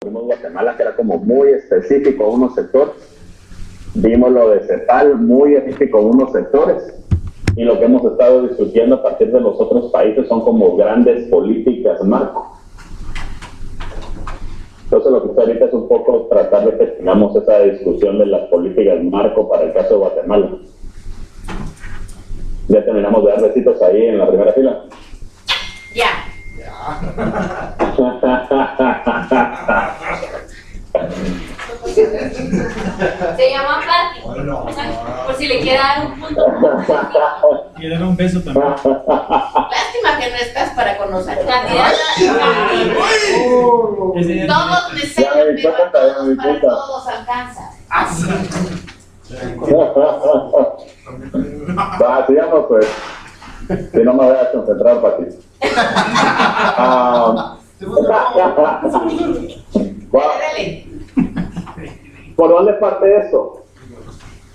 Vimos Guatemala, que era como muy específico a unos sectores. Vimos lo de CEPAL, muy específico a unos sectores. Y lo que hemos estado discutiendo a partir de los otros países son como grandes políticas marco. Entonces lo que está ahorita es un poco tratar de que tengamos esa discusión de las políticas marco para el caso de Guatemala. Ya terminamos de dar besitos ahí en la primera fila. Ya. Se llama Pati. Por si le quiere dar un punto. Y dar un beso también. Lástima que no estás para conocer. Todos me celan, pero a todos, para todos alcanza. Va, sigamos pues. Si no me voy a concentrar, Pati. Dale. ¿Por dónde parte esto?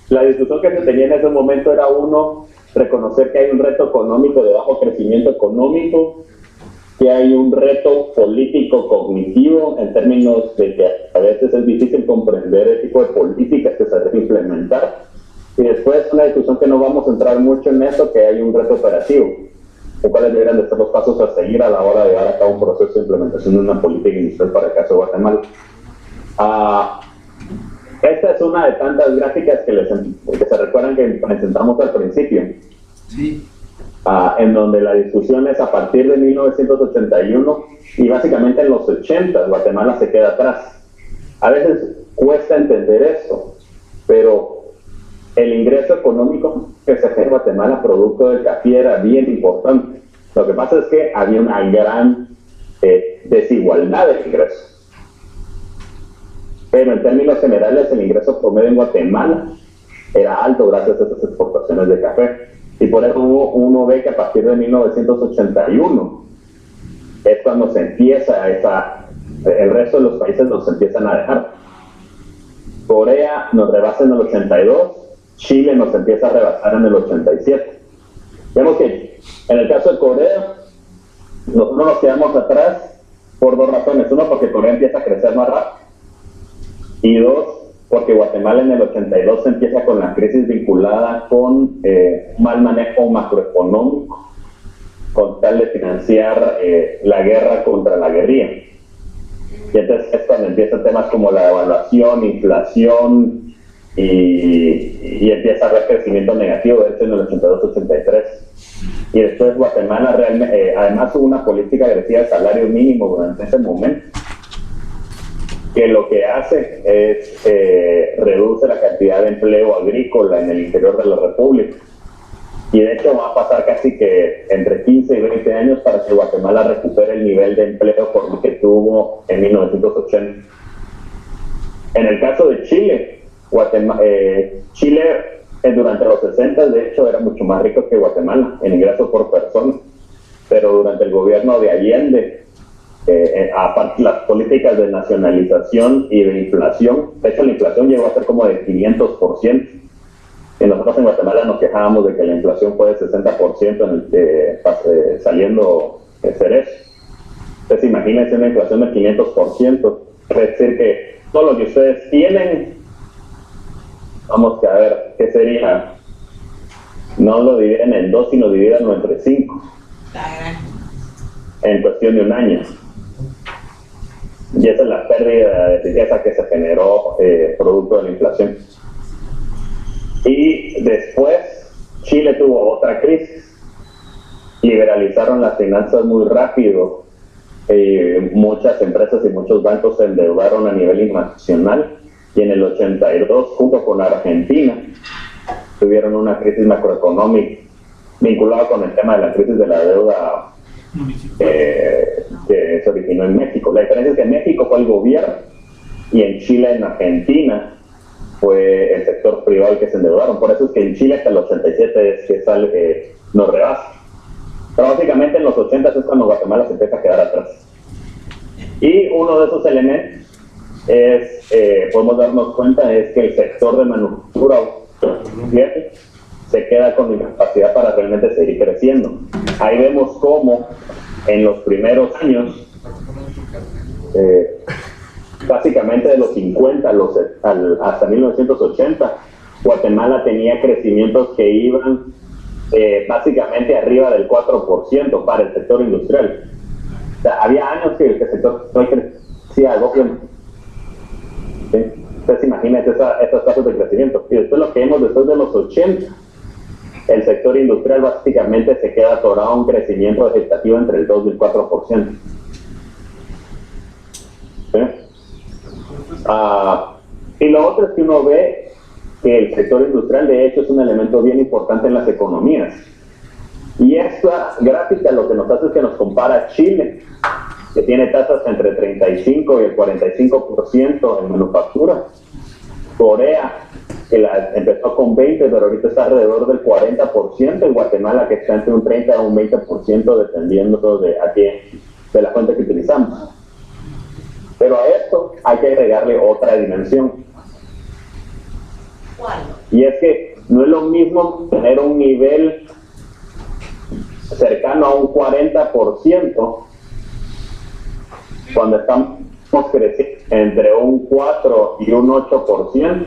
La discusión que se tenía en ese momento era uno, reconocer que hay un reto económico de bajo crecimiento económico, que hay un reto político cognitivo en términos de que a veces es difícil comprender el tipo de políticas que se deben implementar, y después una discusión que no vamos a entrar mucho en eso, que hay un reto operativo, los cuales deberían de ser los pasos a seguir a la hora de llevar a cabo un proceso de implementación de una política industrial para el caso de Guatemala. Esta es una de tantas gráficas que se recuerdan que presentamos al principio. Sí. En donde la discusión es a partir de 1981 y básicamente en los 80 Guatemala se queda atrás. A veces cuesta entender esto, pero el ingreso económico que se genera en Guatemala producto del café era bien importante. Lo que pasa es que había una gran desigualdad de ingresos. Pero en términos generales el ingreso promedio en Guatemala era alto gracias a estas exportaciones de café. Y por eso uno ve que a partir de 1981 es cuando se empieza el resto de los países nos empiezan a dejar. Corea nos rebasa en el 82, Chile nos empieza a rebasar en el 87. Vemos que en el caso de Corea, nosotros nos quedamos atrás por dos razones. Uno, porque Corea empieza a crecer más rápido. Y dos, porque Guatemala en el 82 se empieza con la crisis vinculada con mal manejo macroeconómico, con tal de financiar la guerra contra la guerrilla. Y entonces es cuando empiezan temas como la devaluación, inflación, y empieza a haber crecimiento negativo, de hecho en el 82-83. Y después Guatemala realmente, además hubo una política agresiva de salario mínimo durante ese momento, que lo que hace es reduce la cantidad de empleo agrícola en el interior de la República. Y de hecho va a pasar casi que entre 15 y 20 años para que Guatemala recupere el nivel de empleo por lo que tuvo en 1980. En el caso de Chile, Chile durante los 60 de hecho era mucho más rico que Guatemala en ingresos por persona, pero durante el gobierno de Allende, aparte las políticas de nacionalización y de inflación, de hecho la inflación llegó a ser como de 500%. Y nosotros en Guatemala nos quejábamos de que la inflación fue de 60% saliendo Cerezo. Entonces imagínense una inflación de 500%, es decir que todo lo que ustedes tienen, vamos a ver, ¿qué sería? No lo dividen en 2, sino divídanlo entre 5 en cuestión de un año. Y esa es la pérdida de riqueza que se generó producto de la inflación. Y después Chile tuvo otra crisis, liberalizaron las finanzas muy rápido, muchas empresas y muchos bancos se endeudaron a nivel internacional, y en el 82 junto con Argentina tuvieron una crisis macroeconómica vinculada con el tema de la crisis de la deuda que se originó en México. La diferencia es que en México fue el gobierno y en Chile, en Argentina, fue el sector privado el que se endeudaron. Por eso es que en Chile hasta el 87 es que sale, nos rebasa. Pero básicamente en los 80 es cuando Guatemala se empieza a quedar atrás. Y uno de esos elementos podemos darnos cuenta, es que el sector de manufactura se queda con incapacidad para realmente seguir creciendo. Ahí vemos cómo en los primeros años 90 hasta 1980, Guatemala tenía crecimientos que iban básicamente arriba del 4% para el sector industrial. O sea, había años que el sector crecía algo bien. ¿Sí? Entonces imagínate esas tasas de crecimiento. Y después lo que vemos después de los 80, el sector industrial básicamente se queda atorado a un crecimiento vegetativo entre el 2 y el 4%. ¿Sí? Y lo otro es que uno ve que el sector industrial de hecho es un elemento bien importante en las economías. Y esta gráfica lo que nos hace es que nos compara a Chile, que tiene tasas entre el 35 y el 45% en manufactura. Corea, que empezó con 20, pero ahorita está alrededor del 40%, y Guatemala, que está entre un 30 a un 20%, dependiendo de la fuente que utilizamos. Pero a esto hay que agregarle otra dimensión. ¿Cuál? Y es que no es lo mismo tener un nivel cercano a un 40% cuando estamos creciendo entre un 4 y un 8%,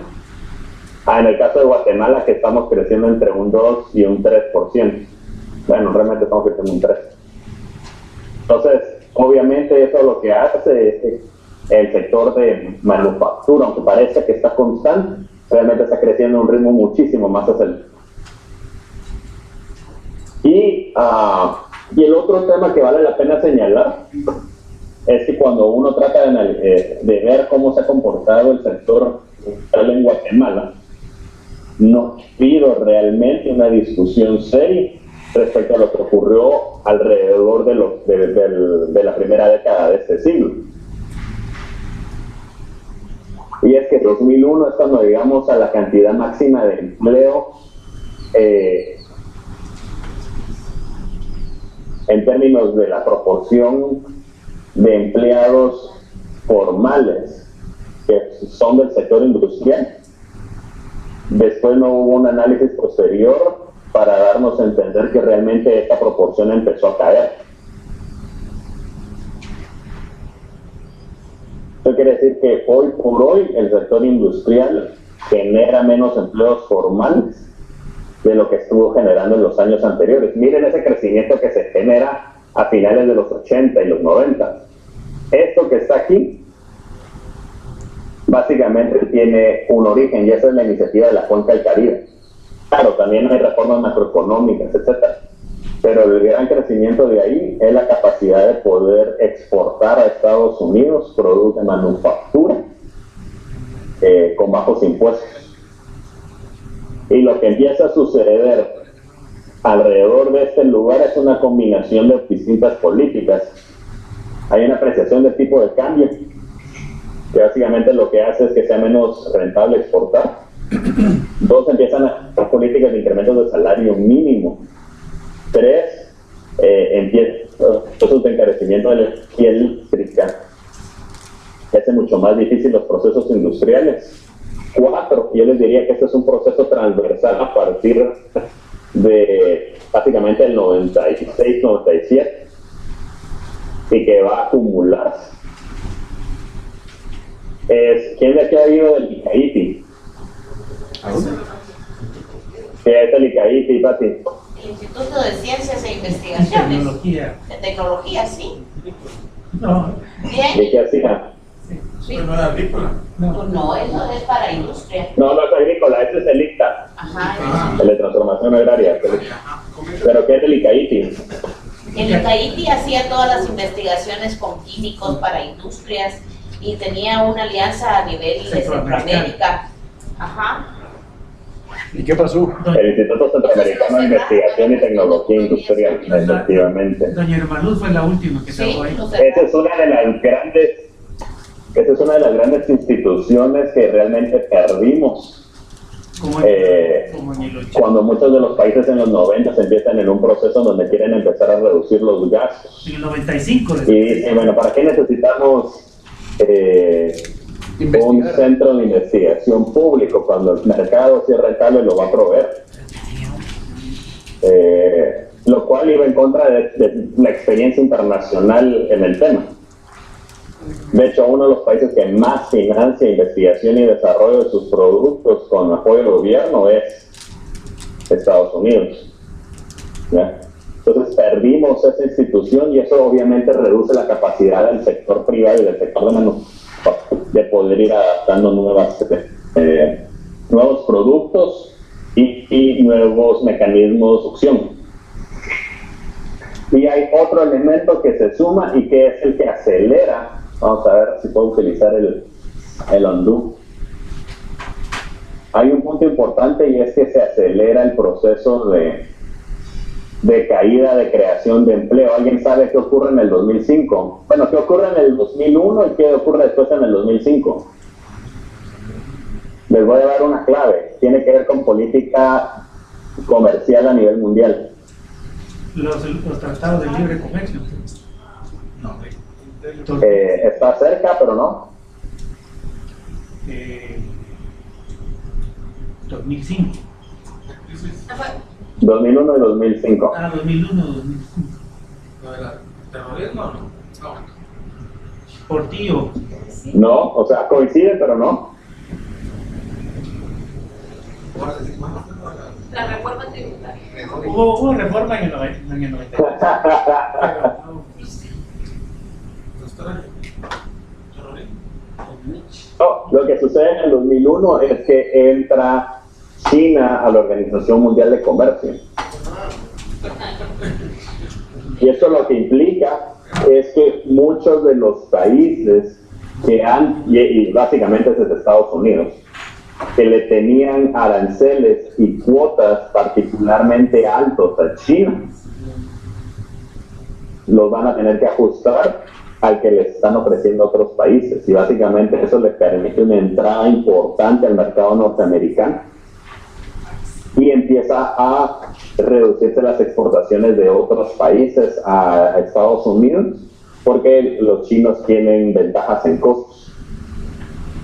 en el caso de Guatemala, que estamos creciendo entre un 2 y un 3%. Bueno, realmente estamos creciendo un 3%. Entonces, obviamente eso lo que hace es que el sector de manufactura, aunque parece que está constante, realmente está creciendo a un ritmo muchísimo más acelerado. Y el otro tema que vale la pena señalar es que cuando uno trata de ver cómo se ha comportado el sector en Guatemala, no ha habido realmente una discusión seria respecto a lo que ocurrió alrededor de la primera década de este siglo. Y es que 2001 es cuando llegamos a la cantidad máxima de empleo en términos de la proporción de empleados formales que son del sector industrial. Después no hubo un análisis posterior para darnos a entender que realmente esta proporción empezó a caer. Eso quiere decir que hoy por hoy el sector industrial genera menos empleos formales de lo que estuvo generando en los años anteriores. Miren ese crecimiento que se genera a finales de los 80 y los 90. Esto que está aquí básicamente tiene un origen, y esa es la iniciativa de la Cuenca del Caribe. Claro, también hay reformas macroeconómicas, etcétera, pero el gran crecimiento de ahí es la capacidad de poder exportar a Estados Unidos productos de manufactura con bajos impuestos. Y lo que empieza a suceder alrededor de este lugar es una combinación de distintas políticas. Hay una apreciación del tipo de cambio, que básicamente lo que hace es que sea menos rentable exportar. Dos, empiezan a hacer políticas de incrementos de salario mínimo. Tres, empiezan procesos de encarecimiento de la energía eléctrica, que hace mucho más difícil los procesos industriales. Cuatro, yo les diría que este es un proceso transversal a partir de básicamente el 96-97 y que va a acumularse. ¿Quién de aquí ha oído del ICAITI? ¿Qué es el ICAITI, Pati? El Instituto de Ciencias e Investigaciones. De tecnología, sí. No. Bien. ¿Y qué hacía? Sí. Pero no era agrícola. No, eso es para industria. No, no es agrícola, ese es el ICTA, Ajá. el de transformación agraria. ¿Pero qué es el ICAITI? El ICAITI hacía todas las investigaciones con químicos para industrias y tenía una alianza a nivel de Centroamérica. Ajá. ¿Y qué pasó? El Instituto Centroamericano de Investigación y Tecnología Industrial, efectivamente. Doña Hermaluz fue la última que Sí, estaba ahí. Esa es una de las grandes instituciones que realmente perdimos Como en el 80. cuando muchos de los países en los 90 empiezan en un proceso donde quieren empezar a reducir los gastos. En el 95. Y dicen, bueno, ¿para qué necesitamos un centro de investigación público cuando el mercado, si es rentable, lo va a proveer? Lo cual iba en contra de la experiencia internacional en el tema. De hecho, uno de los países que más financia investigación y desarrollo de sus productos con apoyo del gobierno es Estados Unidos. ¿Ya? Entonces perdimos esa institución y eso obviamente reduce la capacidad del sector privado y del sector de poder ir adaptando nuevos productos y nuevos mecanismos de succión. Y hay otro elemento que se suma y que es el que acelera. Vamos a ver si puedo utilizar el undo. Hay un punto importante y es que se acelera el proceso de caída de creación de empleo. ¿Alguien sabe qué ocurre en el 2005? Bueno, ¿qué ocurre en el 2001 y qué ocurre después en el 2005? Les voy a dar una clave. Tiene que ver con política comercial a nivel mundial. Los tratados de libre comercio. No. Está cerca, pero no. 2005. 2001 y 2005. 2001, 2005. ¿Terrorismo o no? Por tío. No, o sea, coincide, pero no. La reforma tributaria. Hubo reforma en el 90. No, lo que sucede en el 2001 es que entra China a la Organización Mundial de Comercio. Y esto lo que implica es que muchos de los países que y básicamente es desde Estados Unidos, que le tenían aranceles y cuotas particularmente altos a China, los van a tener que ajustar al que les están ofreciendo otros países. Y básicamente eso les permite una entrada importante al mercado norteamericano y empieza a reducirse las exportaciones de otros países a Estados Unidos porque los chinos tienen ventajas en costos.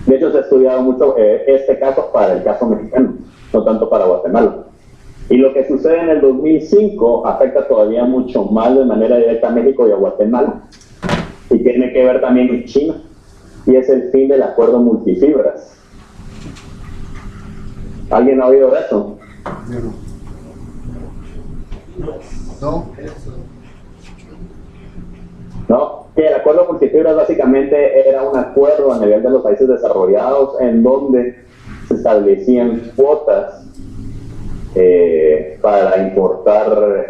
De hecho, se ha estudiado mucho este caso para el caso mexicano, no tanto para Guatemala. Y lo que sucede en el 2005 afecta todavía mucho más de manera directa a México y a Guatemala. Y tiene que ver también con China. Y es el fin del acuerdo multifibras. ¿Alguien ha oído de eso? No. ¿No? Que el acuerdo multifibras básicamente era un acuerdo a nivel de los países desarrollados en donde se establecían cuotas para importar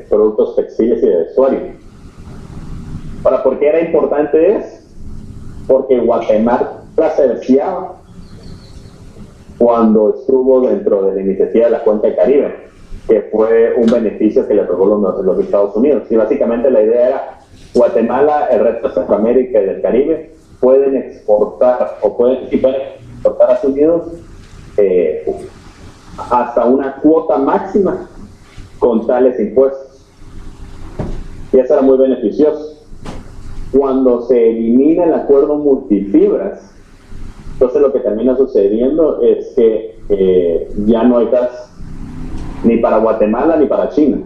productos textiles y de vestuario. ¿Por qué era importante eso? Porque Guatemala se deseaba cuando estuvo dentro de la iniciativa de la Cuenca del Caribe, que fue un beneficio que le otorgó los Estados Unidos. Y básicamente la idea era Guatemala, el resto de Centroamérica y del Caribe pueden exportar pueden exportar a Estados Unidos hasta una cuota máxima con tales impuestos. Y eso era muy beneficioso. Cuando se elimina el acuerdo multifibras, entonces lo que termina sucediendo es que ya no hay gas ni para Guatemala ni para China.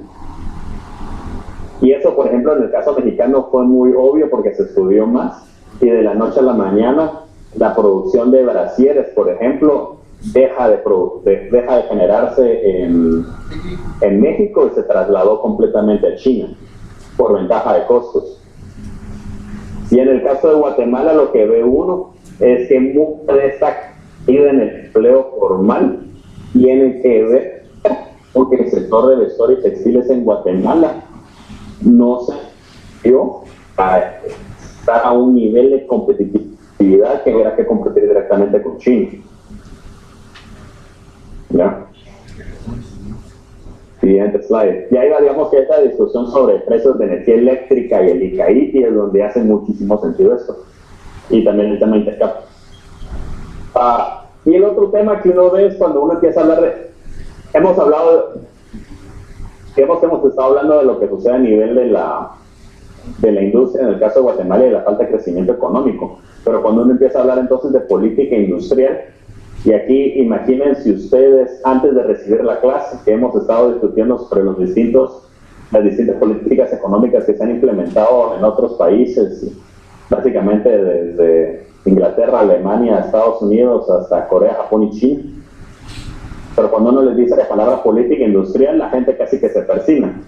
Y eso, por ejemplo, en el caso mexicano fue muy obvio porque se estudió más y de la noche a la mañana la producción de brasieres, por ejemplo, deja de generarse en México y se trasladó completamente a China por ventaja de costos. Y en el caso de Guatemala lo que ve uno es que mucha de esta caída en el empleo formal tiene que ver porque el sector de vestuario y textiles en Guatemala no se dio a estar a un nivel de competitividad que hubiera que competir directamente con China. ¿Ya? Siguiente slide. Y ahí va, digamos que esta discusión sobre precios de energía eléctrica y el ICAITI es donde hace muchísimo sentido esto. Y también el tema intercambio. Y el otro tema que uno ve es cuando uno empieza a hablar de... Hemos estado hablando de lo que sucede a nivel de la industria, en el caso de Guatemala, y de la falta de crecimiento económico. Pero cuando uno empieza a hablar entonces de política industrial, y aquí imagínense ustedes, antes de recibir la clase, que hemos estado discutiendo sobre las distintas políticas económicas que se han implementado en otros países, básicamente desde Inglaterra, Alemania, Estados Unidos, hasta Corea, Japón y China. Pero cuando uno les dice la palabra política industrial, la gente casi que se persina.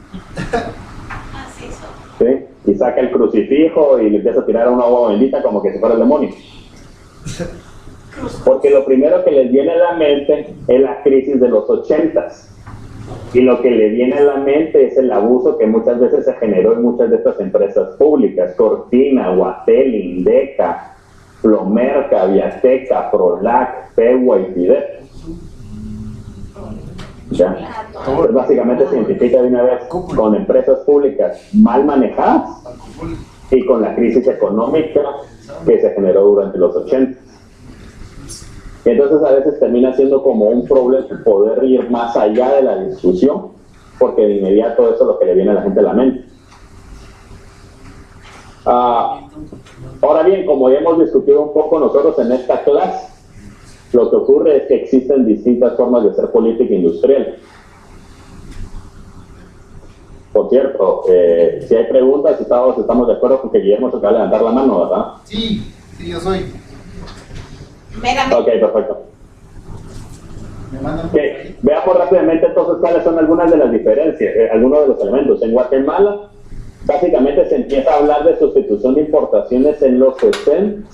Así son. ¿Sí? Y saca el crucifijo y le empieza a tirar una agua bendita como que si fuera el demonio. Porque lo primero que les viene a la mente es la crisis de los 80s. Y lo que le viene a la mente es el abuso que muchas veces se generó en muchas de estas empresas públicas: Cortina, Huatel, Indeca, Plomerca, Viateca, Prolac, Pegua y Fidep. ¿Ya? Entonces básicamente se identifica de una vez con empresas públicas mal manejadas y con la crisis económica que se generó durante los 80. Y entonces a veces termina siendo como un problema poder ir más allá de la discusión, porque de inmediato eso es lo que le viene a la gente a la mente. Ahora bien, como ya hemos discutido un poco nosotros en esta clase, lo que ocurre es que existen distintas formas de hacer política industrial. Por cierto, si hay preguntas, estamos de acuerdo con que Guillermo se va a levantar la mano, ¿verdad? Sí, yo soy. Ok, perfecto. Me mandan Okay. Veamos rápidamente entonces cuáles son algunas de las diferencias, algunos de los elementos. En Guatemala, básicamente se empieza a hablar de sustitución de importaciones en los 60,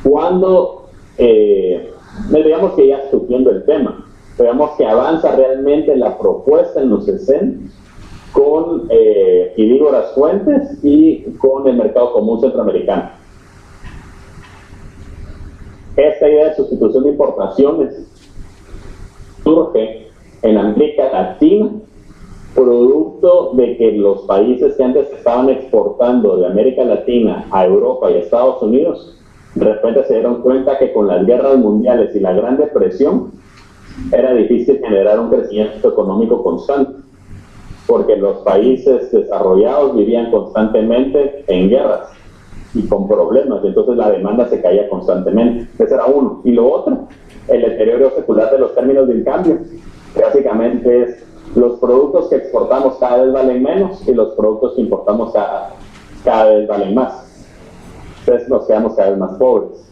cuando digamos que ya estudiando el tema, veamos que avanza realmente la propuesta en los 60 con Idígoras Fuentes y con el Mercado Común Centroamericano. Esta idea de sustitución de importaciones surge en América Latina, producto de que los países que antes estaban exportando de América Latina a Europa y a Estados Unidos, de repente se dieron cuenta que con las guerras mundiales y la Gran Depresión era difícil generar un crecimiento económico constante, porque los países desarrollados vivían constantemente en guerras y con problemas, entonces la demanda se caía constantemente. Ese era uno. Y lo otro, el deterioro secular de los términos de cambio, que básicamente es los productos que exportamos cada vez valen menos y los productos que importamos cada vez valen más. Entonces nos quedamos cada vez más pobres.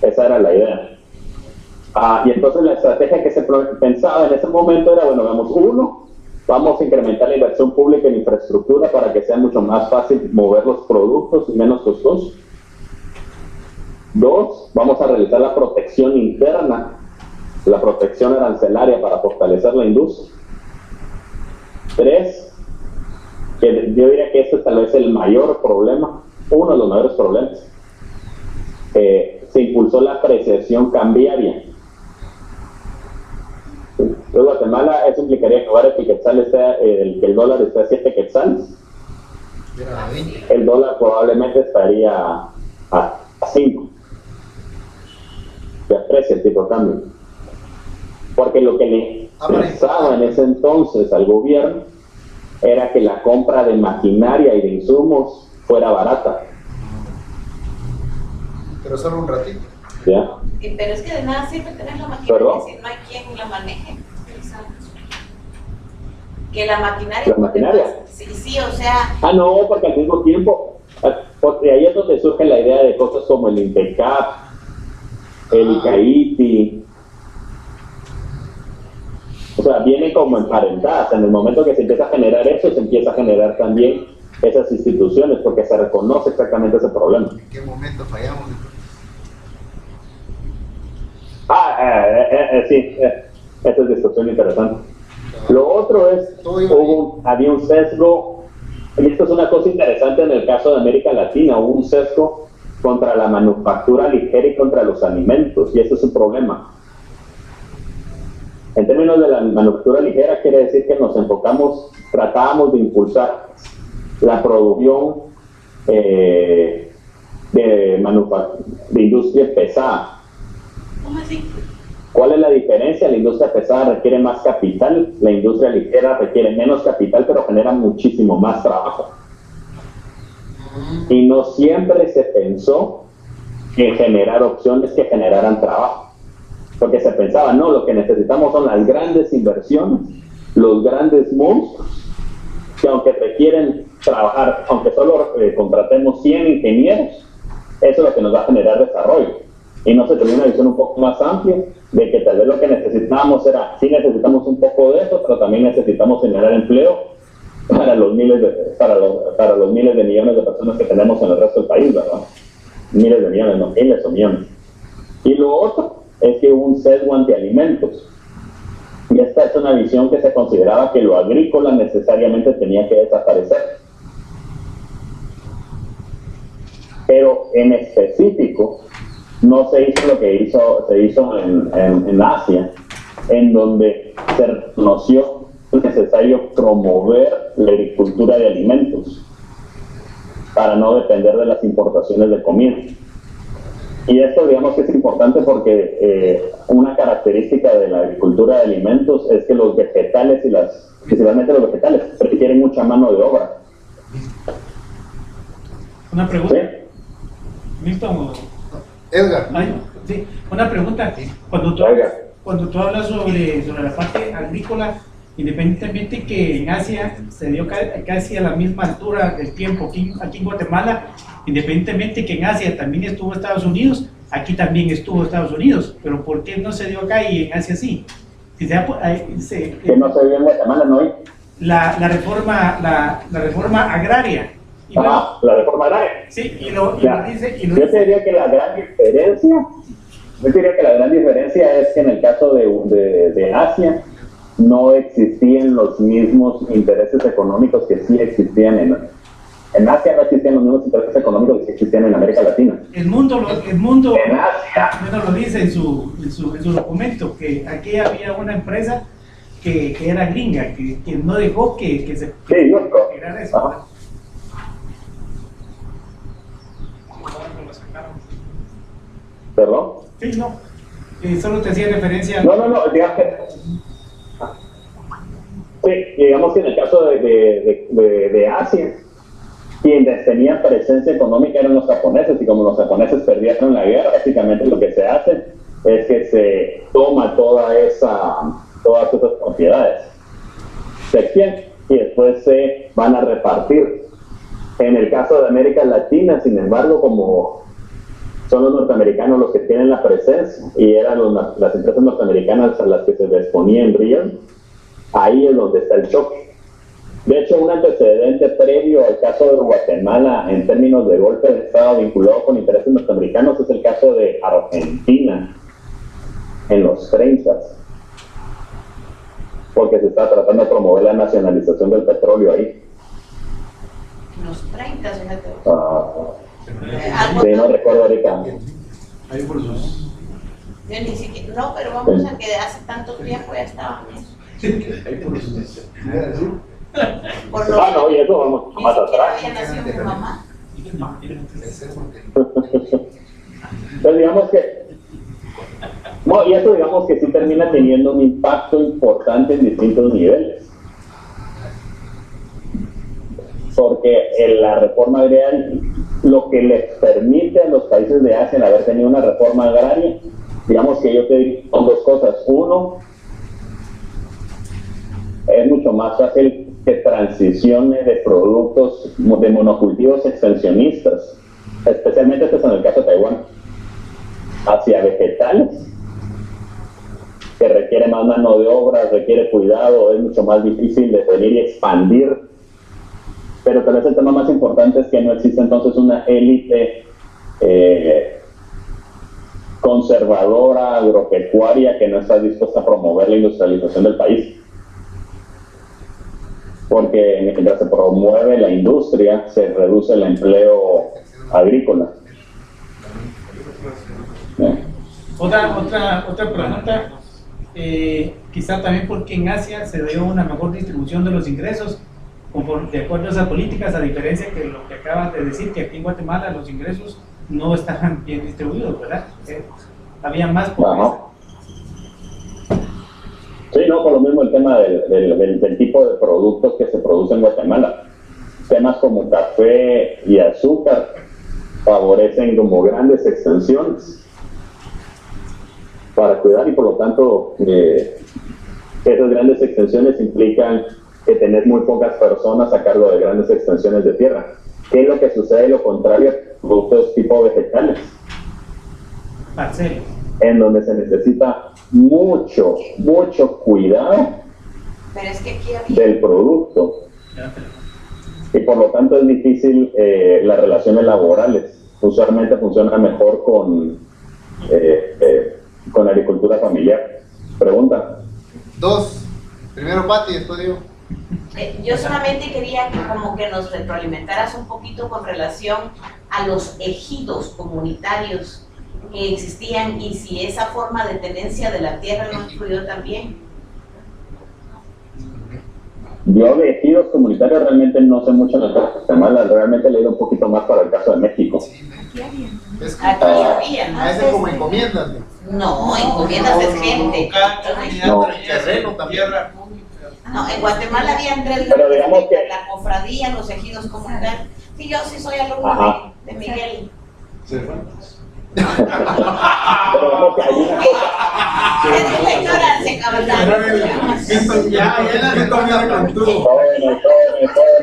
Esa era la idea. Y entonces la estrategia que se pensaba en ese momento era, bueno, vamos a incrementar la inversión pública en infraestructura para que sea mucho más fácil mover los productos y menos costosos. 2, vamos a realizar la protección interna, la protección arancelaria para fortalecer la industria. 3, que yo diría que este tal vez es el mayor problema, uno de los mayores problemas. Se impulsó la apreciación cambiaria. En Guatemala eso implicaría que en lugar de que el dólar esté a 7 quetzales, el dólar probablemente estaría a 5. Se aprecia el tipo de cambio. Porque lo que le pesaba en ese entonces al gobierno era que la compra de maquinaria y de insumos fuera barata. Pero solo un ratito. ¿Ya? Pero es que de nada sirve tener la maquinaria si no hay quien la maneje. Que la maquinaria. ¿La maquinaria? Sí, o sea. No, porque al mismo tiempo, porque ahí es donde surge la idea de cosas como el INPECAP, el ICAITI. O sea, vienen como emparentadas. En el momento que se empieza a generar eso, se empieza a generar también esas instituciones, porque se reconoce exactamente ese problema. ¿En qué momento fallamos? Sí, esa es discusión interesante. Lo otro es, había un sesgo, y esto es una cosa interesante en el caso de América Latina, hubo un sesgo contra la manufactura ligera y contra los alimentos, y eso es un problema. En términos de la manufactura ligera, quiere decir que tratábamos de impulsar la producción de industria pesada. ¿Cómo así? ¿Cuál es la diferencia? La industria pesada requiere más capital, la industria ligera requiere menos capital, pero genera muchísimo más trabajo. Y no siempre se pensó en generar opciones que generaran trabajo, porque se pensaba, no, lo que necesitamos son las grandes inversiones, los grandes monstruos, que aunque requieren trabajar, aunque solo contratemos 100 ingenieros, eso es lo que nos va a generar desarrollo. Y no se tenía una visión un poco más amplia de que tal vez lo que necesitábamos era, sí necesitamos un poco de eso, pero también necesitamos generar empleo para los miles de millones de personas que tenemos en el resto del país, ¿verdad? Miles de millones, no miles o millones. Y lo otro es que hubo un sesgo antialimentos. Y esta es una visión que se consideraba que lo agrícola necesariamente tenía que desaparecer. Pero en específico, no se hizo lo que se hizo en Asia, en donde se reconoció necesario promover la agricultura de alimentos para no depender de las importaciones de comida. Y esto digamos que es importante porque una característica de la agricultura de alimentos es que los vegetales principalmente los vegetales, requieren mucha mano de obra. Una pregunta. ¿Sí? Milton, Edgar. sí, una pregunta. Cuando tú hablas sobre la parte agrícola, independientemente que en Asia se dio casi a la misma altura del tiempo aquí en Guatemala, independientemente que en Asia también estuvo Estados Unidos, aquí también estuvo Estados Unidos, pero ¿por qué no se dio acá y en Asia sí? Que no se dio en Guatemala, ¿no? La reforma agraria. La reforma agraria. Sí, y lo dice. Yo te diría que la gran diferencia es que en el caso de Asia no existían los mismos intereses económicos que sí existían en Asia. No existían los mismos intereses económicos que existían en América Latina. El mundo en Asia lo dice en su documento, que aquí había una empresa que era gringa, que no dejó que se generara eso. Ajá. ¿Perdón? Sí, no. Solo te hacía referencia. No, digamos que. Sí, digamos que en el caso de Asia, quienes tenían presencia económica eran los japoneses, y como los japoneses perdieron la guerra, básicamente lo que se hace es que se toma todas esas propiedades, se extienden y después se van a repartir. En el caso de América Latina, sin embargo, como son los norteamericanos los que tienen la presencia y eran las empresas norteamericanas a las que se les ponía en río, ahí es donde está el choque. De hecho, un antecedente previo al caso de Guatemala en términos de golpe de Estado vinculado con intereses norteamericanos es el caso de Argentina en los 30, porque se está tratando de promover la nacionalización del petróleo ahí. Los 30, fíjate. Sí, no recuerdo ahorita. Ahí por sus. Yo ni siquiera, no, pero vamos a que hace tanto tiempo ya estaban eso. Ahí por sus. Por lo No, y eso vamos ni más siquiera atrás. había nacido mi mamá. Entonces digamos que no, y eso digamos que sí termina teniendo un impacto importante en distintos niveles, porque la reforma agraria, lo que les permite a los países de Asia el haber tenido una reforma agraria, digamos que yo te digo son dos cosas. Uno, es mucho más fácil que transicione de productos de monocultivos extensionistas, especialmente esto es en el caso de Taiwán, hacia vegetales, que requiere más mano de obra, requiere cuidado, es mucho más difícil de venir y expandir. Pero tal vez el tema más importante es que no existe entonces una élite conservadora, agropecuaria, que no está dispuesta a promover la industrialización del país. Porque mientras se promueve la industria, se reduce el empleo agrícola. Otra pregunta, quizá también porque en Asia se dio una mejor distribución de los ingresos, de acuerdo a esas políticas, a diferencia que lo que acabas de decir, que aquí en Guatemala los ingresos no estaban bien distribuidos, ¿verdad? Había más pobreza. Sí, no, por lo mismo el tema del tipo de productos que se producen en Guatemala. Temas como café y azúcar favorecen como grandes extensiones para cuidar, y por lo tanto esas grandes extensiones implican que tenés muy pocas personas a cargo de grandes extensiones de tierra. ¿Qué es lo que sucede lo contrario a productos tipo vegetales? Parcelas. En donde se necesita mucho cuidado Pero es que aquí había... del producto. Y por lo tanto es difícil las relaciones laborales. Usualmente funciona mejor con agricultura familiar. Pregunta. 2. Primero Pati, después yo. Yo solamente quería que como que nos retroalimentaras un poquito con relación a los ejidos comunitarios que existían y si esa forma de tenencia de la tierra no influyó también. Yo de ejidos comunitarios realmente no sé mucho en el caso de Guatemala, realmente he leído un poquito más para el caso de México. Es que, Aquí había, ¿no? a veces como encomiendas, ¿no? No, encomiendas es gente. No. Terreno también. No, en Guatemala habían tres: Pero digamos que- la cofradía, los ejidos comunitarios. Sí, yo sí soy alumno Ajá. de Miguel. Pero digamos que hay una cosa. Es la ignorancia, cabrón.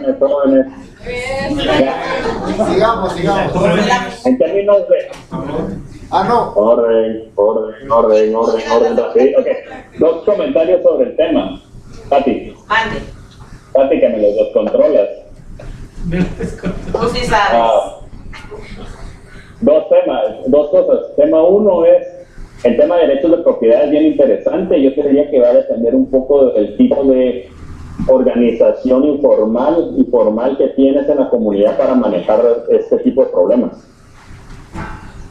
Jóvenes. Sigamos. En términos de No. orden. Sí, ok. 2 comentarios sobre el tema. Mande, Pati, que me los descontrolas. tú sí sabes. 2 cosas. Tema 1 es el tema de derechos de propiedad, es bien interesante. Yo creería que va a depender un poco del tipo de organización informal y formal que tienes en la comunidad para manejar este tipo de problemas.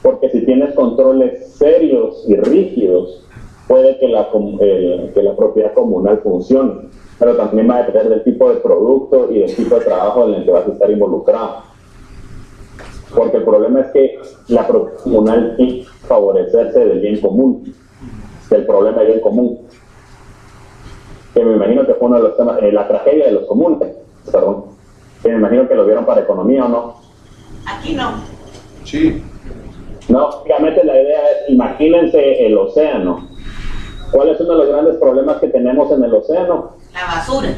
Porque si tienes controles serios y rígidos, puede que la propiedad comunal funcione, pero también va a depender del tipo de producto y del tipo de trabajo en el que vas a estar involucrado. Porque el problema es que la propiedad comunal tiene que favorecerse del bien común, del problema del bien común. Que me imagino que fue uno de los temas, la tragedia de los comunes, perdón. Que me imagino que lo vieron para economía o no. Aquí no. Sí. No, básicamente la idea es, imagínense el océano. ¿Cuál es uno de los grandes problemas que tenemos en el océano? La basura.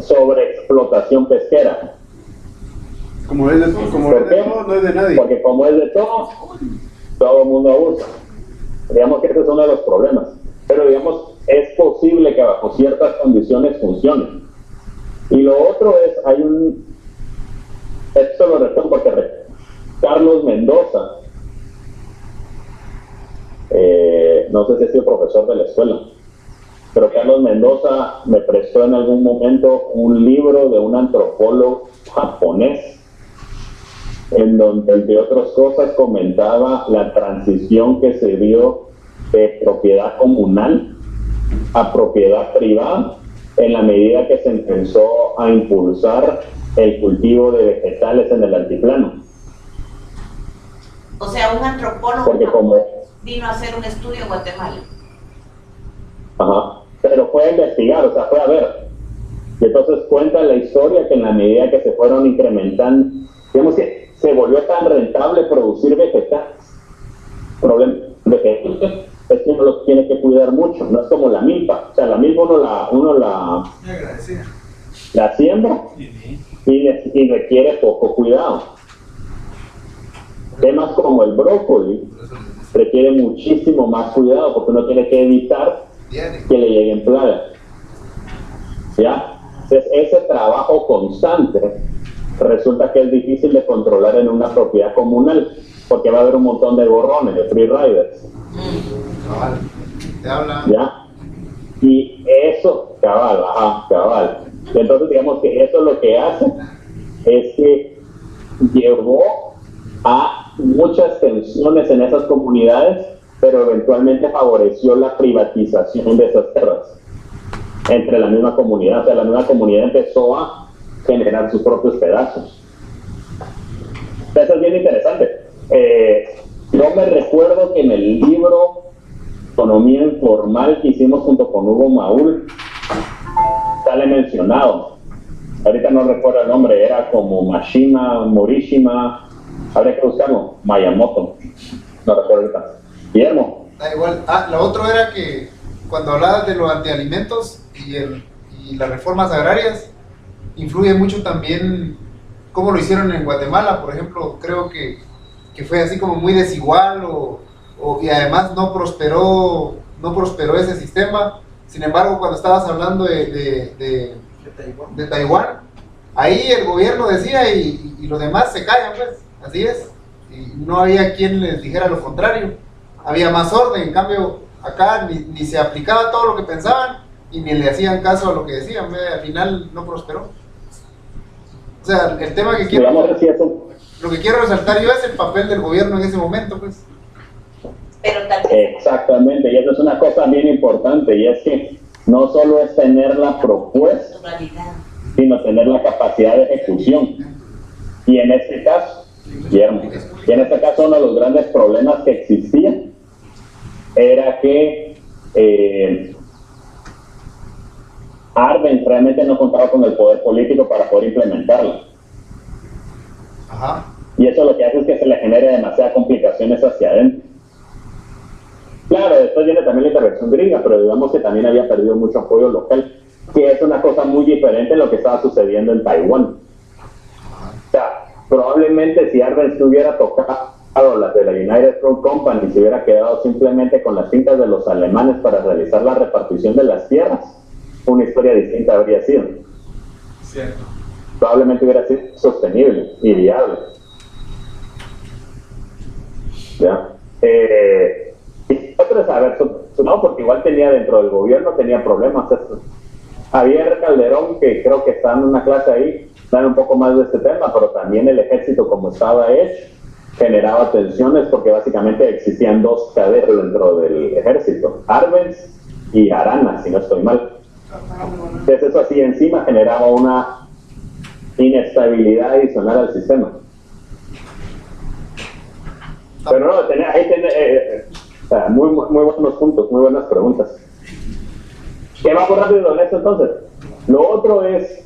Sobreexplotación pesquera. Como es de todo, no es de nadie. Porque como es de todo el mundo abusa. Digamos que ese es uno de los problemas. Pero digamos, es posible que bajo ciertas condiciones funcione. Y lo otro es, esto lo recuerdo porque Carlos Mendoza, no sé si ha sido profesor de la escuela, pero Carlos Mendoza me prestó en algún momento un libro de un antropólogo japonés, en donde, entre otras cosas, comentaba la transición que se dio de propiedad comunal a propiedad privada en la medida que se empezó a impulsar el cultivo de vegetales en el altiplano. O sea, un antropólogo Porque como... vino a hacer un estudio en Guatemala. Ajá. Pero fue a investigar, o sea, fue a ver. Y entonces cuenta la historia que en la medida que se fueron incrementando, digamos que se volvió tan rentable producir vegetales. Problema de que es que uno los tiene que cuidar mucho, no es como la milpa. O sea, la milpa uno la siembra y requiere poco cuidado. Temas como el brócoli requiere muchísimo más cuidado porque uno tiene que evitar que le lleguen plagas. ¿Ya? Entonces, ese trabajo constante resulta que es difícil de controlar en una propiedad comunal porque va a haber un montón de gorrones, de free riders. Cabal. Te habla. ¿Ya? Y eso, cabal. Entonces, digamos que eso lo que hace es que llevó a muchas tensiones en esas comunidades, pero eventualmente favoreció la privatización de esas tierras entre la misma comunidad. O sea, la misma comunidad empezó a generar sus propios pedazos. Eso es bien interesante. Yo me recuerdo que en el libro Economía Informal que hicimos junto con Hugo Maúl sale mencionado. Ahorita no recuerdo el nombre, era como Morishima, habría que buscarlo, Mayamoto, no recuerdo ahorita. Guillermo. Da igual. Lo otro era que cuando hablabas de los antialimentos y y las reformas agrarias, influye mucho también cómo lo hicieron en Guatemala, por ejemplo. Creo que fue así como muy desigual y además no prosperó ese sistema. Sin embargo, cuando estabas hablando de Taiwán, ahí el gobierno decía y los demás se callan, pues, así es. Y no había quien les dijera lo contrario. Había más orden. En cambio, acá ni se aplicaba todo lo que pensaban y ni le hacían caso a lo que decían. Al final no prosperó. O sea, el tema que quiero... Lo que quiero resaltar yo es el papel del gobierno en ese momento, pues. Pero también... Exactamente, y eso es una cosa bien importante, y es que no solo es tener la propuesta, sino tener la capacidad de ejecución. Y en este caso, Guillermo, y en este caso uno de los grandes problemas que existían era que Arbenz realmente no contaba con el poder político para poder implementarla. Ajá. Y eso lo que hace es que se le genere demasiadas complicaciones hacia adentro. Claro, después viene también la intervención gringa, pero digamos que también había perdido mucho apoyo local, que es una cosa muy diferente a lo que estaba sucediendo en Taiwán. O sea, probablemente si Arbenz no hubiera tocado las de la United Fruit Company, se hubiera quedado simplemente con las fincas de los alemanes para realizar la repartición de las tierras, una historia distinta habría sido. Cierto. Probablemente hubiera sido sostenible y viable. ¿Ya? Y otros, a ver, no, porque igual tenía dentro del gobierno, tenía problemas. Javier Calderón, que creo que está en una clase ahí, sabe un poco más de este tema, pero también el ejército, como estaba hecho, generaba tensiones porque básicamente existían dos cadetes dentro del ejército, Arbenz y Arana, si no estoy mal. Entonces eso así encima generaba una inestabilidad adicional al sistema. Pero no, ahí muy buenos puntos, muy buenas preguntas. ¿Qué vamos rápido en esto entonces? Lo otro es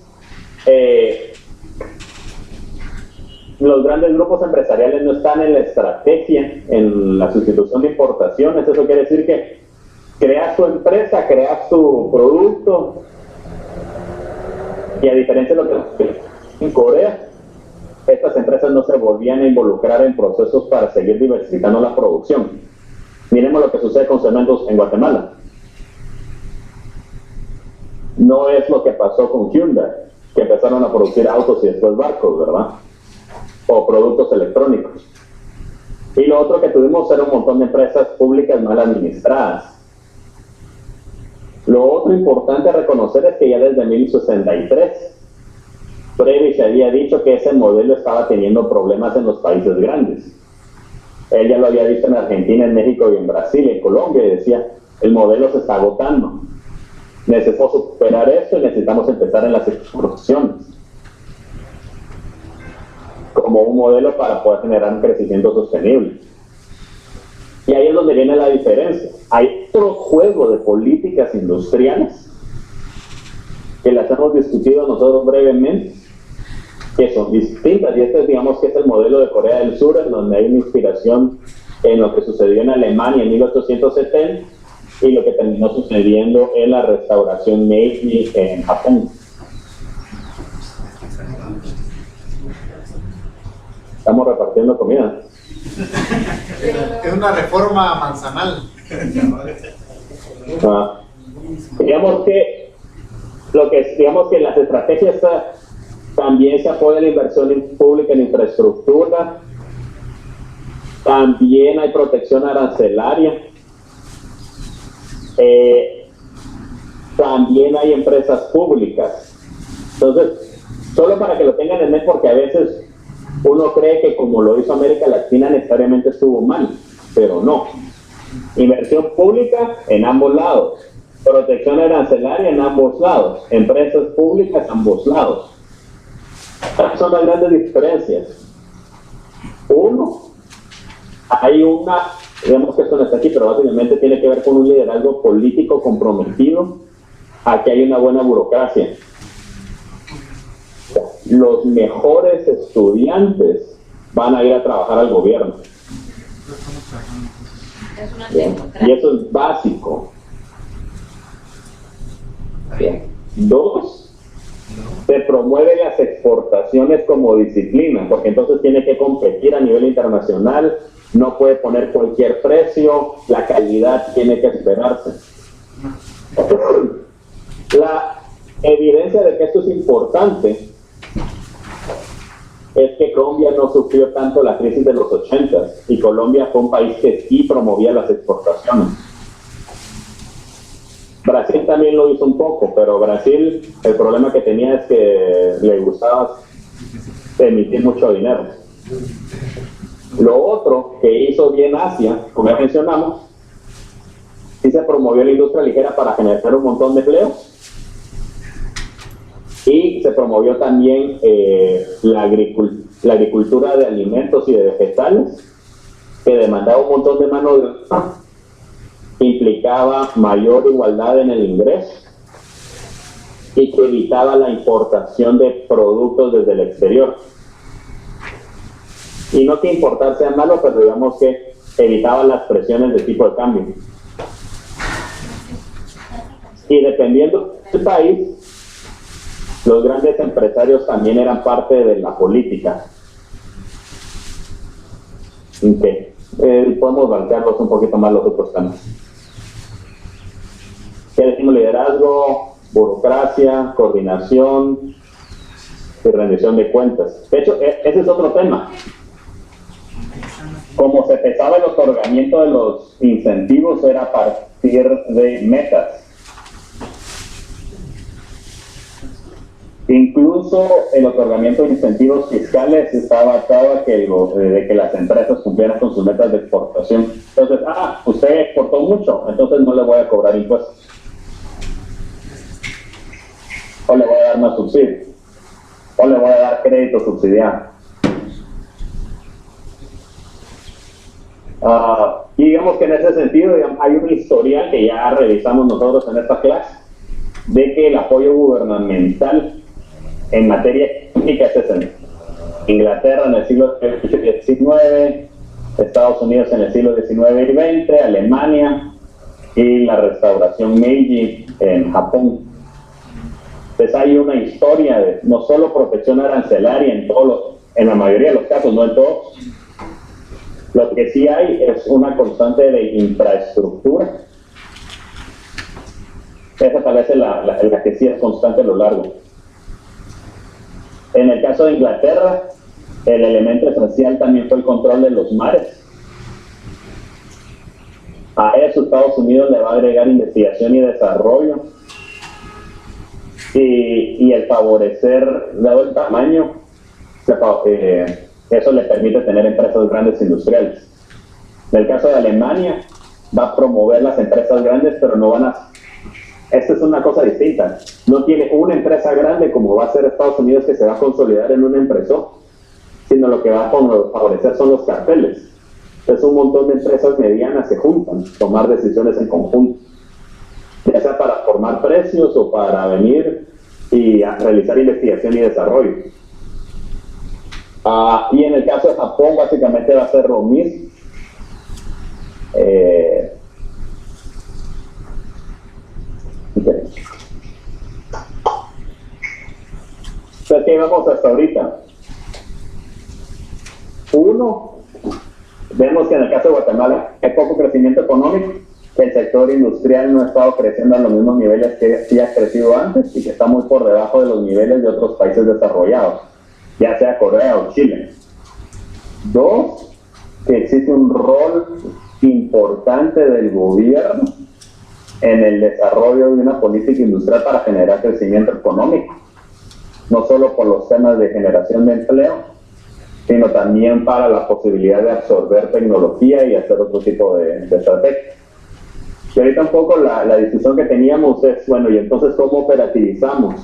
los grandes grupos empresariales no están en la estrategia, en la sustitución de importaciones. Eso quiere decir que creas tu empresa, creas tu producto, y a diferencia de lo que en Corea, estas empresas no se volvían a involucrar en procesos para seguir diversificando la producción. Miremos lo que sucede con cementos en Guatemala. No es lo que pasó con Hyundai, que empezaron a producir autos y después barcos, ¿verdad? O productos electrónicos. Y lo otro que tuvimos era un montón de empresas públicas mal administradas. Lo otro importante a reconocer es que ya desde 1063 Prebisch había dicho que ese modelo estaba teniendo problemas en los países grandes. Él ya lo había visto en Argentina, en México y en Brasil y en Colombia, y decía, el modelo se está agotando. Necesitamos superar esto y necesitamos empezar en las exportaciones como un modelo para poder generar un crecimiento sostenible. Y ahí es donde viene la diferencia. Hay otro juego de políticas industriales que las hemos discutido nosotros brevemente, que son distintas, y este digamos que es el modelo de Corea del Sur, en donde hay una inspiración en lo que sucedió en Alemania en 1870 y lo que terminó sucediendo en la restauración Meiji en Japón. Estamos repartiendo comida. Es una reforma manzanal. Digamos que las estrategias también se apoya la inversión pública en infraestructura, también hay protección arancelaria, también hay empresas públicas. Entonces, solo para que lo tengan en mente, porque a veces uno cree que como lo hizo América Latina necesariamente estuvo mal, pero no. Inversión pública en ambos lados, protección arancelaria en ambos lados, empresas públicas en ambos lados. Estas son las grandes diferencias. Uno, hay digamos que esto no está aquí, pero básicamente tiene que ver con un liderazgo político comprometido a que hay una buena burocracia. Los mejores estudiantes van a ir a trabajar al gobierno. Bien. Y eso es básico. Bien. Dos, se promueven las exportaciones como disciplina, porque entonces tiene que competir a nivel internacional, no puede poner cualquier precio, la calidad tiene que esperarse. La evidencia de que esto es importante es que Colombia no sufrió tanto la crisis de los 80s y Colombia fue un país que sí promovía las exportaciones. Brasil también lo hizo un poco, pero Brasil, el problema que tenía es que le gustaba emitir mucho dinero. Lo otro que hizo bien Asia, como ya mencionamos, sí se promovió la industria ligera para generar un montón de empleos y se promovió también la agricultura de alimentos y de vegetales, que demandaba un montón de mano de obra, implicaba mayor igualdad en el ingreso y que evitaba la importación de productos desde el exterior. Y no que importar sea malo, pero digamos que evitaba las presiones de tipo de cambio. Y dependiendo del país, los grandes empresarios también eran parte de la política. Okay. Podemos plantearlos un poquito más los otros temas. ¿Qué decimos? Liderazgo, burocracia, coordinación y rendición de cuentas. De hecho, ese es otro tema. Como se pesaba el otorgamiento de los incentivos, era a partir de metas. Incluso el otorgamiento de incentivos fiscales estaba atado a de que las empresas cumplieran con sus metas de exportación. Entonces, usted exportó mucho, entonces no le voy a cobrar impuestos. O le voy a dar más subsidio. O le voy a dar crédito subsidiado. Y digamos que en ese sentido hay un historial que ya revisamos nosotros en esta clase, de que el apoyo gubernamental en materia económica es ese. Inglaterra en el siglo XIX, Estados Unidos en el siglo XIX y XX, Alemania y la restauración Meiji en Japón. Entonces hay una historia de no solo protección arancelaria en la mayoría de los casos, no en todos. Lo que sí hay es una constante de infraestructura. Esa tal vez es la que sí es constante a lo largo. En el caso de Inglaterra, el elemento esencial también fue el control de los mares. A eso Estados Unidos le va a agregar investigación y desarrollo. Y el favorecer, dado el tamaño, eso le permite tener empresas grandes industriales. En el caso de Alemania, va a promover las empresas grandes, pero no van a... Esta es una cosa distinta. No tiene una empresa grande como va a ser Estados Unidos que se va a consolidar en una empresa, sino lo que va a favorecer son los carteles. Entonces un montón de empresas medianas se juntan, tomar decisiones en conjunto, ya sea para formar precios o para venir y realizar investigación y desarrollo. Y en el caso de Japón básicamente va a ser lo mismo. Okay. Entonces, ¿qué vamos hasta ahorita? Uno, vemos que en el caso de Guatemala hay poco crecimiento económico, que el sector industrial no ha estado creciendo a los mismos niveles que sí ha crecido antes y que está muy por debajo de los niveles de otros países desarrollados, ya sea Corea o Chile. Dos, que existe un rol importante del gobierno en el desarrollo de una política industrial para generar crecimiento económico, no solo por los temas de generación de empleo, sino también para la posibilidad de absorber tecnología y hacer otro tipo de estrategias. Y ahorita un poco la discusión que teníamos es, bueno, ¿y entonces cómo operativizamos?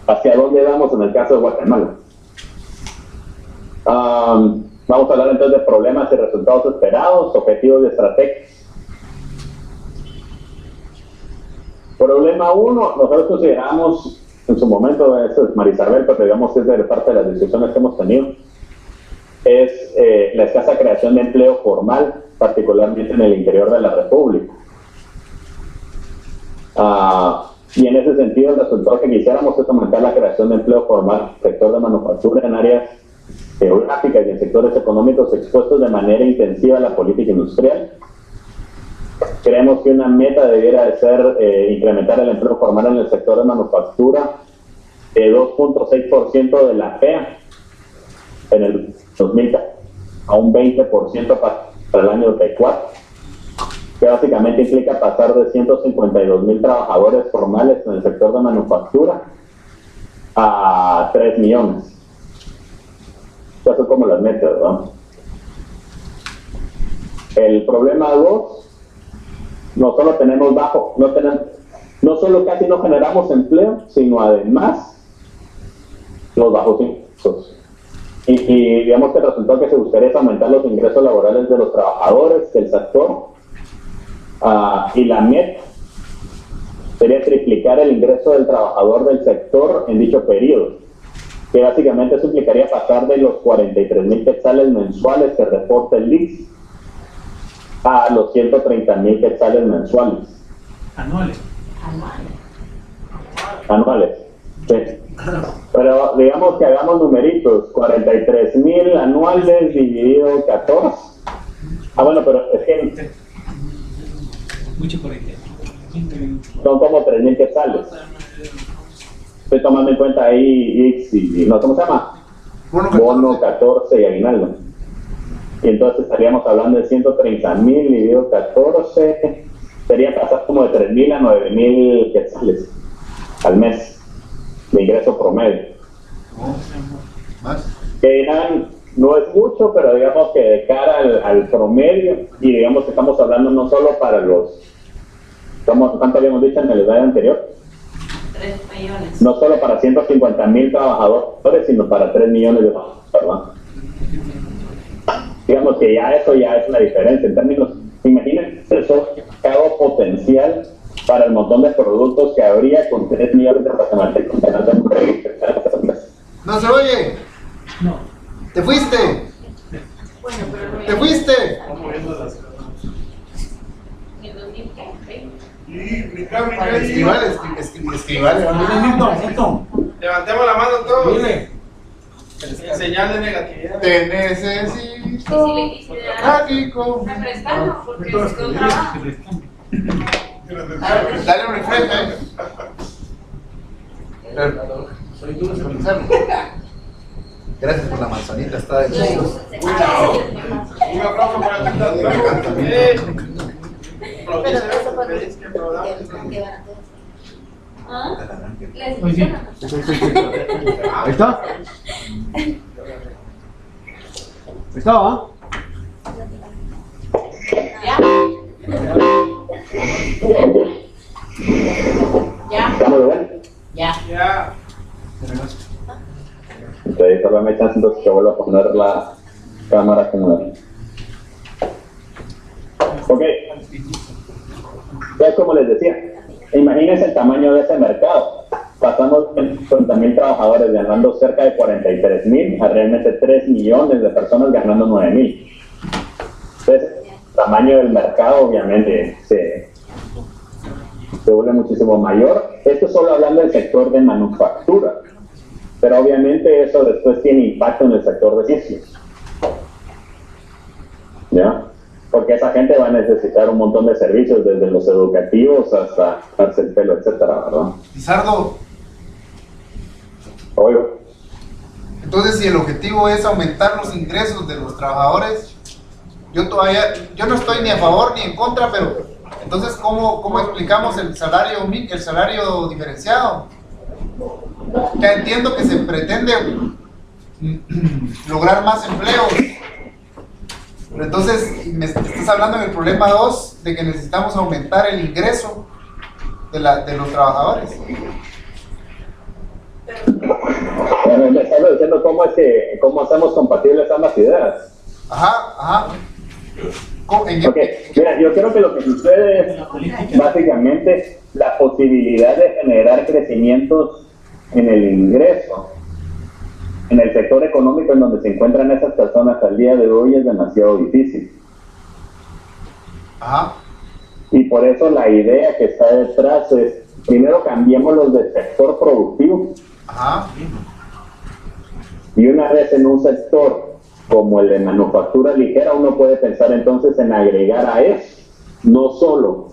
¿Hacia dónde vamos en el caso de Guatemala? Vamos a hablar entonces de problemas y resultados esperados, objetivos y estrategias. Problema 1, nosotros consideramos, en su momento, eso es Marisabel, pero digamos que es de parte de las discusiones que hemos tenido, es la escasa creación de empleo formal, particularmente en el interior de la República. Y en ese sentido, el resultado que quisiéramos es aumentar la creación de empleo formal en el sector de manufactura en áreas geográficas y en sectores económicos expuestos de manera intensiva a la política industrial. Creemos que una meta debiera de ser incrementar el empleo formal en el sector de manufactura de 2.6% de la PEA en el 2000 a un 20% para el año 2024, que básicamente implica pasar de 152,000 trabajadores formales en el sector de manufactura a 3 millones. Estas son como las metas, ¿verdad? El problema 2, no solo tenemos no solo casi no generamos empleo, sino además los bajos impuestos. Y digamos que el resultado que se buscaría es aumentar los ingresos laborales de los trabajadores del sector, y la meta sería triplicar el ingreso del trabajador del sector en dicho periodo, que básicamente eso implicaría pasar de los 43,000 quetzales mensuales que reporta el IX a los 130,000 quetzales mensuales. Anuales, sí. Pero digamos que hagamos numeritos, 43,000 anuales dividido 14. Bueno, pero es que son como 3,000 quetzales. Estoy tomando en cuenta ahí ¿cómo se llama? Bono 14 y aguinaldo. Y entonces estaríamos hablando de 130,000 dividido 14, sería pasar como de 3,000 a 9,000 quetzales al mes de ingreso promedio. Que dirán, no es mucho, pero digamos que de cara al promedio, y digamos que estamos hablando no solo para ¿cuánto habíamos dicho en el slide anterior? 3 millones. No solo para 150,000 trabajadores, sino para 3 millones de trabajadores, ¿verdad? Digamos que eso ya es una diferencia en términos, imagínense eso, mercado potencial para el montón de productos que habría con 3 millones de guatemaltecos. No se oye. No. Te fuiste. Bueno, pero no. Te fuiste. Escribale. Levantemos la mano todos. En señal de negatividad. Te necesito aquí con... Refrescando, porque es un trabajo. Dale un refresco, Gracias por la manzanita, está de chido. Un aplauso para el doctor. Pero eso fue que van a hacer. ¿Ah? Muy bien. Ahí está. ¿Estaba? ¿Ya? ¿Ya? ¿Estamos bien? Ya. Ya. Entonces, solo me echan entonces que vuelvo a poner la cámara como la... Ok. Entonces, como les decía, imagínense el tamaño de ese mercado. Pasamos de 50,000 trabajadores ganando cerca de 43,000 a realmente 3 millones de personas ganando 9,000. Entonces, el tamaño del mercado obviamente se vuelve muchísimo mayor. Esto solo hablando del sector de manufactura, pero obviamente eso después tiene impacto en el sector de servicios, ¿ya? Porque esa gente va a necesitar un montón de servicios, desde los educativos hasta darse el pelo, etcétera, ¿verdad? Lizardo, Oigo. entonces si el objetivo es aumentar los ingresos de los trabajadores, yo no estoy ni a favor ni en contra, pero entonces ¿cómo explicamos el salario diferenciado? Ya entiendo que se pretende lograr más empleos, pero entonces me estás hablando en el problema 2 de que necesitamos aumentar el ingreso de los trabajadores. Me estás diciendo cómo hacemos compatibles ambas ideas. Ajá. Ok, mira, yo creo que lo que sucede es básicamente la posibilidad de generar crecimientos en el ingreso, en el sector económico en donde se encuentran esas personas al día de hoy es demasiado difícil. Ajá. Y por eso la idea que está detrás es primero cambiémoslos de sector productivo. Ajá. Y una vez en un sector como el de manufactura ligera, uno puede pensar entonces en agregar a eso, no solo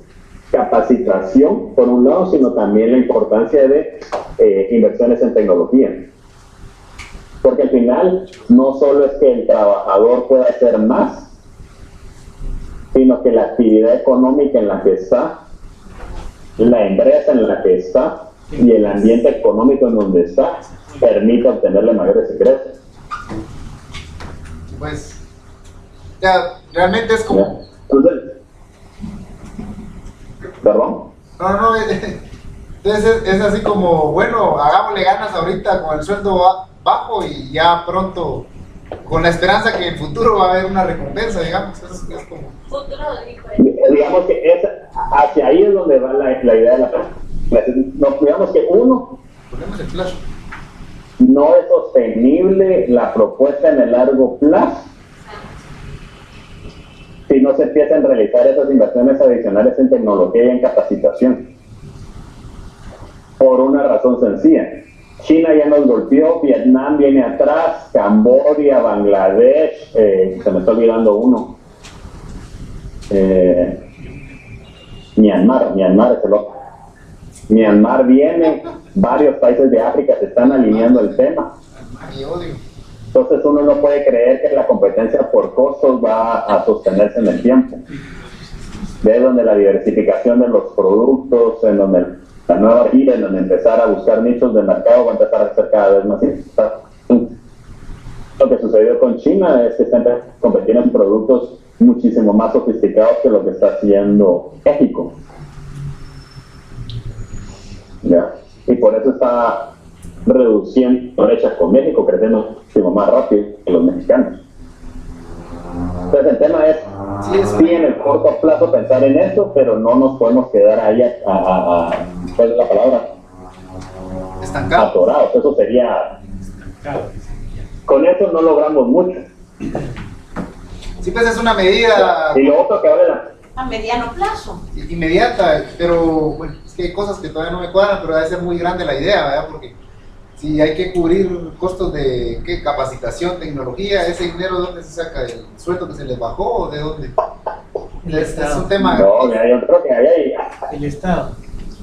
capacitación por un lado, sino también la importancia de inversiones en tecnología. Porque al final no solo es que el trabajador pueda hacer más, sino que la actividad económica en la que está, la empresa en la que está y el ambiente económico en donde está permite obtenerle mayores ingresos. Pues, ya, realmente es como... Entonces, ¿perdón? No, entonces es así como, bueno, hagámosle ganas ahorita con el sueldo bajo y ya pronto, con la esperanza que en el futuro va a haber una recompensa, digamos. Es como... Futuro Digamos que hacia ahí es donde va la idea de la no, digamos que uno, ponemos el flash. no es sostenible la propuesta en el largo plazo si no se empiezan a realizar esas inversiones adicionales en tecnología y en capacitación. Por una razón sencilla. China ya nos golpeó, Vietnam viene atrás, Camboya, Bangladesh, se me está olvidando uno. Myanmar es el otro. Myanmar viene, varios países de África se están alineando el tema. Y odio. Entonces uno no puede creer que la competencia por costos va a sostenerse en el tiempo. De donde la diversificación de los productos, en donde la nueva gira, en donde empezar a buscar nichos de mercado va a empezar a ser cada vez más importante. Lo que sucedió con China es que están compitiendo en productos muchísimo más sofisticados que lo que está haciendo México. ¿Ya? Y por eso está reduciendo brechas con México, creciendo muchísimo más rápido que los mexicanos. Entonces el tema es, sí, en el corto plazo pensar en eso, pero no nos podemos quedar ahí ¿cuál es la palabra? Estancado. Atorados. Eso sería... Con eso no logramos mucho. Sí, pues es una medida Y lo otro que habla A mediano plazo. inmediata, pero bueno, es que hay cosas que todavía no me cuadran, pero debe ser muy grande la idea, ¿verdad? Porque si hay que cubrir costos de ¿qué? Capacitación, tecnología, ese dinero, ¿dónde se saca? ¿Del sueldo que se les bajó o de dónde? Es un tema... No, mira, yo creo que ahí... El Estado.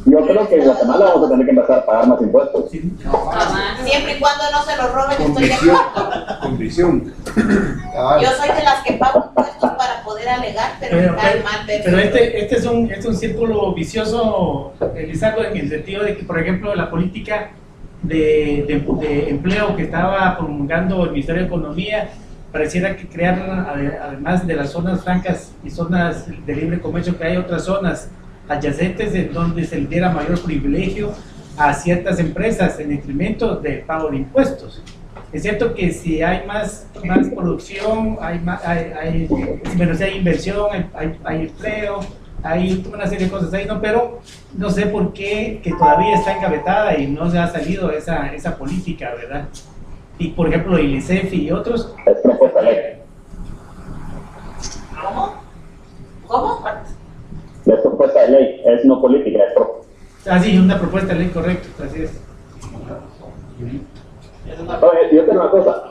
Yo creo que en Guatemala vamos a tener que empezar a pagar más impuestos. Sí. Siempre y cuando no se lo roben, Con estoy de visión. acuerdo. Con visión. Cabal. Yo soy de las que pago impuestos para poder alegar, pero me cae mal ver. Pero este es un círculo vicioso, Lizardo, en el sentido de que, por ejemplo, la política de empleo que estaba promulgando el Ministerio de Economía pareciera que crear, además de las zonas francas y zonas de libre comercio, que hay otras zonas adyacentes en donde se le diera mayor privilegio a ciertas empresas en detrimento del pago de impuestos. Es cierto que si hay más producción, si hay inversión, hay empleo, hay una serie de cosas ahí, ¿no? Pero no sé por qué que todavía está engavetada y no se ha salido esa política, ¿verdad? Y por ejemplo, el ICEF y otros. Es propuesta ley. ¿Cómo? Es propuesta de ley, es no política, es Sí, una propuesta de ley, correcto, así es. Oye, yo tengo una cosa.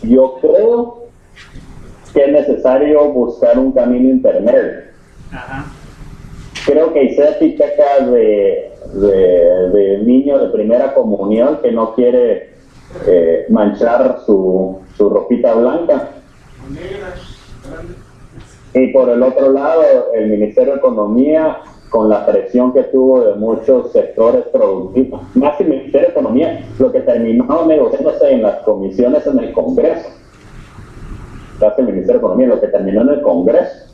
Yo creo que es necesario buscar un camino intermedio. Ajá. Creo que ICEFI peca de niño de primera comunión que no quiere manchar su ropita blanca. Y por el otro lado, el Ministerio de Economía, con la presión que tuvo de muchos sectores productivos, más que el Ministerio de Economía, lo que terminó negociándose en las comisiones en el Congreso, más que el Ministerio de Economía, lo que terminó en el Congreso,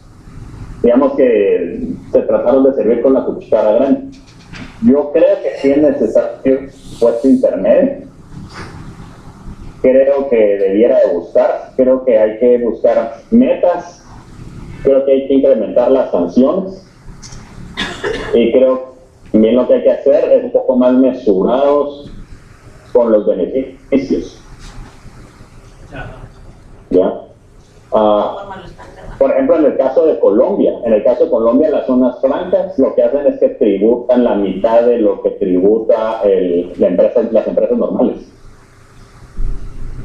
digamos que se trataron de servir con la cuchara grande. Yo creo que sí es necesario un puesto intermedio. Creo que debiera de buscar, creo que hay que buscar metas. Creo que hay que incrementar las sanciones y creo que también lo que hay que hacer es un poco más mesurados con los beneficios. ¿Ya? ¿De qué forma lo están trabajando? Por ejemplo, en el caso de Colombia, las zonas francas lo que hacen es que tributan la mitad de lo que tributa las empresas normales.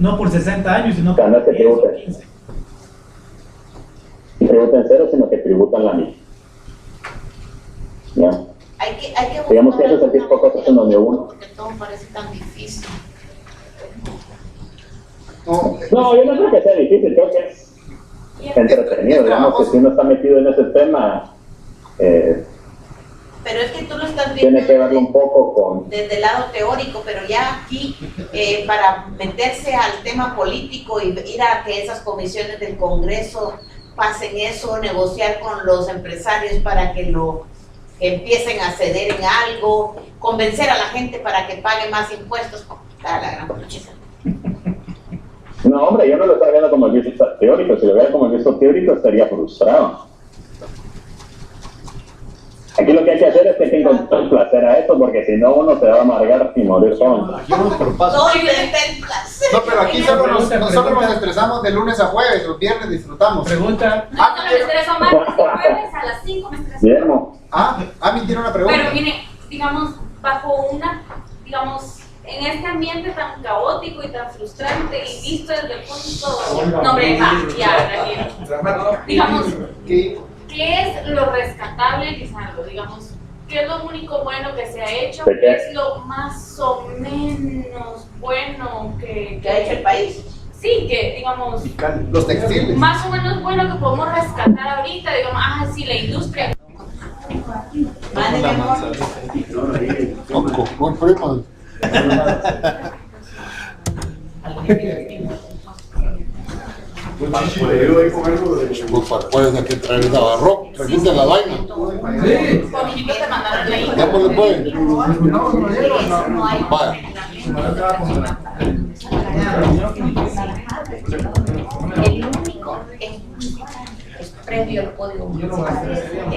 No por 60 años, sino O sea, no es que 10 o tributen. 15. Tributan cero, sino que tributan la mitad. ¿Ya? Hay que Digamos que ese es el tipo de cosas en donde uno... porque todo parece tan difícil. No, yo no creo que sea difícil, creo que es entretenido, digamos que si uno está metido en ese tema, Pero es que tú lo estás viendo tiene que verlo un poco con... desde el lado teórico, pero ya aquí, para meterse al tema político y ir a que esas comisiones del Congreso pasen eso, negociar con los empresarios para que que empiecen a ceder en algo, convencer a la gente para que pague más impuestos, está la gran puchiza. No, hombre, yo no lo estoy viendo como el visto teórico, si lo viera como el visto teórico estaría frustrado. Aquí lo que hay que hacer es que hay que encontrar placer a esto, porque si no uno se va a amargar y morir joven. Aquí vamos por pasos. ¿Dónde está el placer? No, pero aquí nosotros Pregunta. nos estresamos de lunes a jueves, los viernes disfrutamos. Pregunta, No, no me estreso más, jueves a las 5 me estreso. Guillermo, Ami tiene una pregunta. Pero mire, digamos, en este ambiente tan caótico y tan frustrante y visto desde el punto... No, hombre, va, ya, tranquilo. Digamos, ¿qué es lo rescatable, Lisandro? Digamos, ¿qué es lo único bueno que se ha hecho? ¿De qué? ¿Qué es lo más o menos bueno que ¿Qué ha hecho el país? Sí, que digamos, Los textiles. más o menos bueno que podemos rescatar ahorita, digamos, sí, la industria. Mande, mi amor. Poco, buen primo. Puedes aquí traer el abarro, trajiste la vaina. Poquito te mandaron ahí. Démosle pues. No hay. Vaya. El único es previo al código municipal.